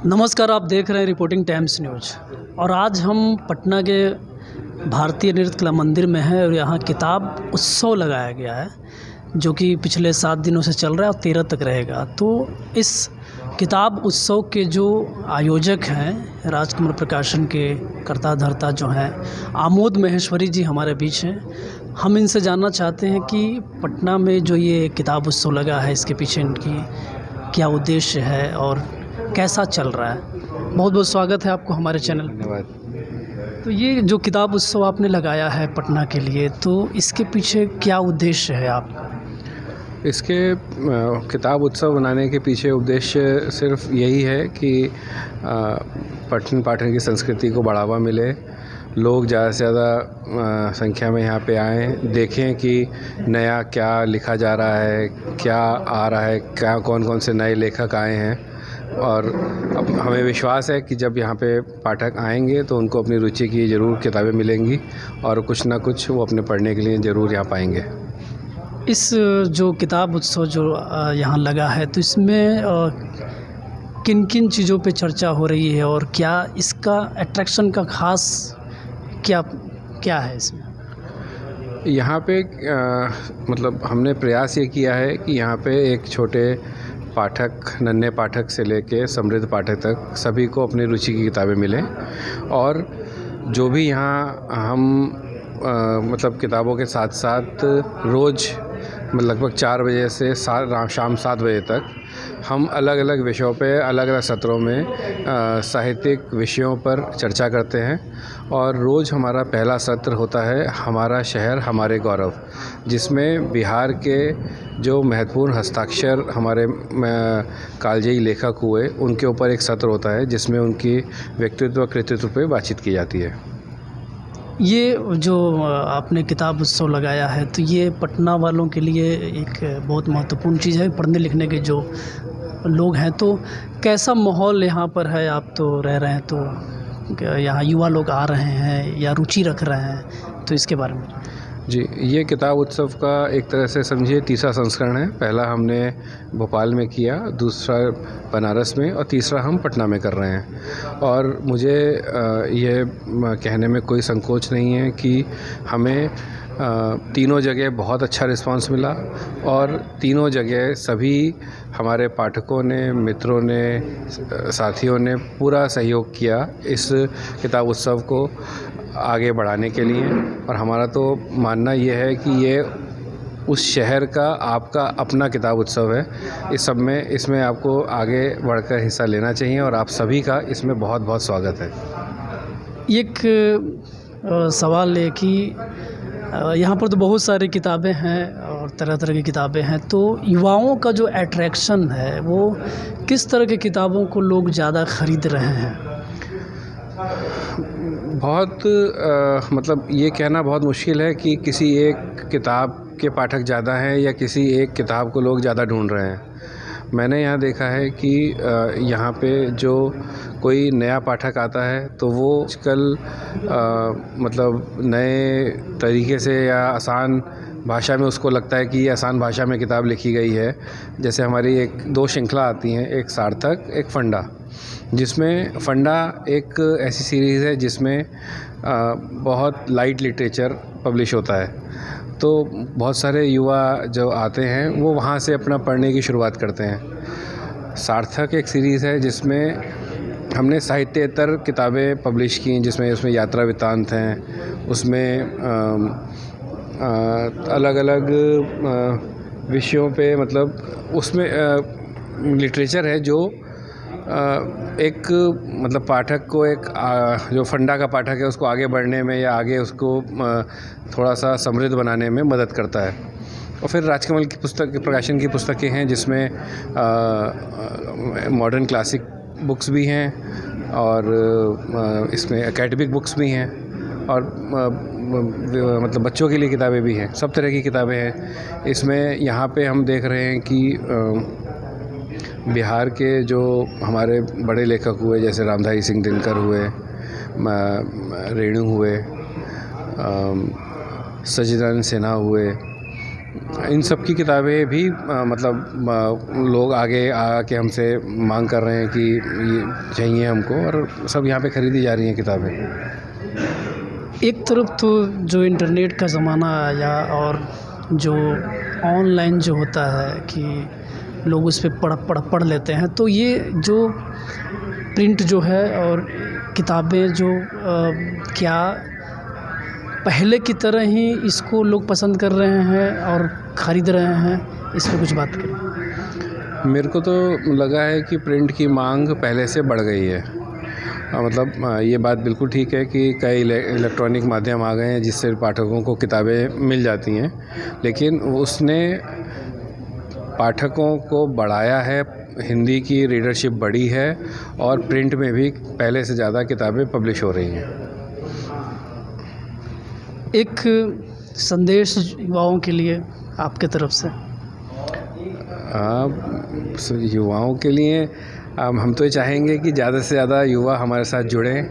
नमस्कार, आप देख रहे हैं रिपोर्टिंग टाइम्स न्यूज़। और आज हम पटना के भारतीय नृत्य कला मंदिर में हैं और यहाँ किताब उत्सव लगाया गया है जो कि पिछले 7 दिनों से चल रहा है और 13 तक रहेगा। तो इस किताब उत्सव के जो आयोजक हैं, राजकमल प्रकाशन के कर्ता धर्ता जो हैं आमोद महेश्वरी जी हमारे बीच हैं। हम इनसे जानना चाहते हैं कि पटना में जो ये किताब उत्सव लगा है इसके पीछे इनकी क्या उद्देश्य है और कैसा चल रहा है। बहुत बहुत स्वागत है आपको हमारे चैनल। धन्यवाद। तो ये जो किताब उत्सव आपने लगाया है पटना के लिए, तो इसके पीछे क्या उद्देश्य है आपका? इसके किताब उत्सव बनाने के पीछे उद्देश्य सिर्फ यही है कि पठन पाठन की संस्कृति को बढ़ावा मिले, लोग ज़्यादा से ज़्यादा संख्या में यहाँ पे आएँ, देखें कि नया क्या लिखा जा रहा है, क्या आ रहा है, क्या कौन कौन से नए लेखक आए हैं। और अब हमें विश्वास है कि जब यहाँ पे पाठक आएंगे तो उनको अपनी रुचि की ज़रूर किताबें मिलेंगी और कुछ ना कुछ वो अपने पढ़ने के लिए ज़रूर यहाँ पाएंगे। इस जो किताब उत्सव जो यहाँ लगा है, तो इसमें किन किन चीज़ों पे चर्चा हो रही है और क्या इसका अट्रैक्शन का ख़ास क्या क्या है इसमें? यहाँ पे मतलब हमने प्रयास ये किया है कि यहाँ पे एक छोटे पाठक, नन्हे पाठक से लेके समृद्ध पाठक तक सभी को अपनी रुचि की किताबें मिलें। और जो भी यहाँ हम मतलब किताबों के साथ साथ रोज़ लगभग 4 बजे से शाम 7 बजे तक हम अलग अलग विषयों पे अलग अलग सत्रों में साहित्यिक विषयों पर चर्चा करते हैं। और रोज़ हमारा पहला सत्र होता है हमारा शहर हमारे गौरव, जिसमें बिहार के जो महत्वपूर्ण हस्ताक्षर हमारे कालजयी लेखक हुए उनके ऊपर एक सत्र होता है जिसमें उनकी व्यक्तित्व कृतित्व पे बातचीत की जाती है। ये जो आपने किताब उत्सव लगाया है, तो ये पटना वालों के लिए एक बहुत महत्वपूर्ण चीज़ है। पढ़ने लिखने के जो लोग हैं, तो कैसा माहौल यहाँ पर है? आप तो रह रहे हैं, तो यहाँ युवा लोग आ रहे हैं या रुचि रख रहे हैं, तो इसके बारे में। जी, ये किताब उत्सव का एक तरह से समझिए तीसरा संस्करण है। पहला हमने भोपाल में किया, दूसरा बनारस में और तीसरा हम पटना में कर रहे हैं। और मुझे ये कहने में कोई संकोच नहीं है कि हमें तीनों जगह बहुत अच्छा रिस्पांस मिला और तीनों जगह सभी हमारे पाठकों ने, मित्रों ने, साथियों ने पूरा सहयोग किया इस किताब उत्सव को आगे बढ़ाने के लिए। और हमारा तो मानना ये है कि ये उस शहर का आपका अपना किताब उत्सव है। इसमें आपको आगे बढ़कर हिस्सा लेना चाहिए और आप सभी का इसमें बहुत बहुत स्वागत है। एक सवाल है कि यहाँ पर तो बहुत सारी किताबें हैं और तरह तरह की किताबें हैं, तो युवाओं का जो अट्रैक्शन है वो किस तरह की किताबों को लोग ज़्यादा ख़रीद रहे हैं? बहुत मतलब ये कहना बहुत मुश्किल है कि किसी एक किताब के पाठक ज़्यादा हैं या किसी एक किताब को लोग ज़्यादा ढूंढ रहे हैं। मैंने यहाँ देखा है कि यहाँ पे जो कोई नया पाठक आता है तो वो आजकल मतलब नए तरीके से या आसान भाषा में उसको लगता है कि ये आसान भाषा में किताब लिखी गई है। जैसे हमारी 2 श्रृंखला आती हैं, एक सार्थक, एक फंडा, जिसमें फंडा एक ऐसी सीरीज़ है जिसमें बहुत लाइट लिटरेचर पब्लिश होता है। तो बहुत सारे युवा जो आते हैं वो वहाँ से अपना पढ़ने की शुरुआत करते हैं। सार्थक एक सीरीज़ है जिसमें हमने साहित्येतर किताबें पब्लिश की, जिसमें उसमें यात्रा वृत्तांत हैं, उसमें अलग अलग विषयों पे मतलब उसमें लिटरेचर है जो एक मतलब पाठक को जो फंडा का पाठक है उसको आगे बढ़ने में या आगे उसको थोड़ा सा समृद्ध बनाने में मदद करता है। और फिर राजकमल की प्रकाशन की पुस्तकें हैं जिसमें मॉडर्न क्लासिक बुक्स भी हैं और इसमें एकेडमिक बुक्स भी हैं और मतलब बच्चों के लिए किताबें भी हैं। सब तरह की किताबें हैं इसमें। यहाँ पे हम देख रहे हैं कि बिहार के जो हमारे बड़े लेखक हुए, जैसे रामधारी सिंह दिनकर हुए, रेणु हुए, सच्चिदानंद सिन्हा हुए, इन सब की किताबें भी लोग आगे आके हमसे मांग कर रहे हैं कि ये चाहिए हमको, और सब यहाँ पे ख़रीदी जा रही हैं किताबें। एक तरफ तो जो इंटरनेट का ज़माना आया और जो ऑनलाइन जो होता है कि लोग उस पे पढ़ लेते हैं, तो ये जो प्रिंट जो है और किताबें जो क्या पहले की तरह ही इसको लोग पसंद कर रहे हैं और ख़रीद रहे हैं, इस पे कुछ बात करें। मेरे को तो लगा है कि प्रिंट की मांग पहले से बढ़ गई है। ये बात बिल्कुल ठीक है कि कई इलेक्ट्रॉनिक माध्यम आ गए हैं जिससे पाठकों को किताबें मिल जाती हैं, लेकिन उसने पाठकों को बढ़ाया है, हिंदी की रीडरशिप बढ़ी है और प्रिंट में भी पहले से ज़्यादा किताबें पब्लिश हो रही हैं। एक संदेश युवाओं के लिए आपके तरफ से? युवाओं के लिए हम तो ये चाहेंगे कि ज़्यादा से ज़्यादा युवा हमारे साथ जुड़ें,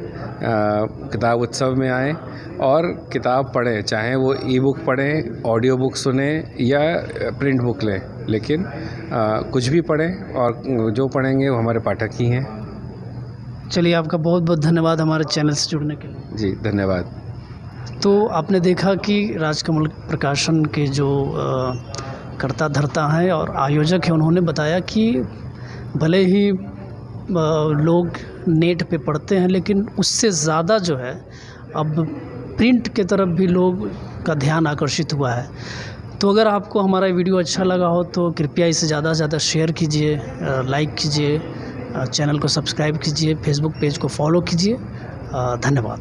किताब उत्सव में आएँ और किताब पढ़ें, चाहे वो ई बुक पढ़ें, ऑडियो बुक सुने या प्रिंट बुक लें, लेकिन कुछ भी पढ़ें और जो पढ़ेंगे वो हमारे पाठक ही हैं। चलिए, आपका बहुत बहुत धन्यवाद हमारे चैनल से जुड़ने के लिए। जी, धन्यवाद। तो आपने देखा कि राजकमल प्रकाशन के जो कर्ता धर्ता हैं और आयोजक हैं, उन्होंने बताया कि भले ही लोग नेट पे पढ़ते हैं, लेकिन उससे ज़्यादा जो है अब प्रिंट के तरफ भी लोग का ध्यान आकर्षित हुआ है। तो अगर आपको हमारा वीडियो अच्छा लगा हो तो कृपया इसे ज़्यादा से ज़्यादा शेयर कीजिए, लाइक कीजिए, चैनल को सब्सक्राइब कीजिए, फेसबुक पेज को फॉलो कीजिए। धन्यवाद।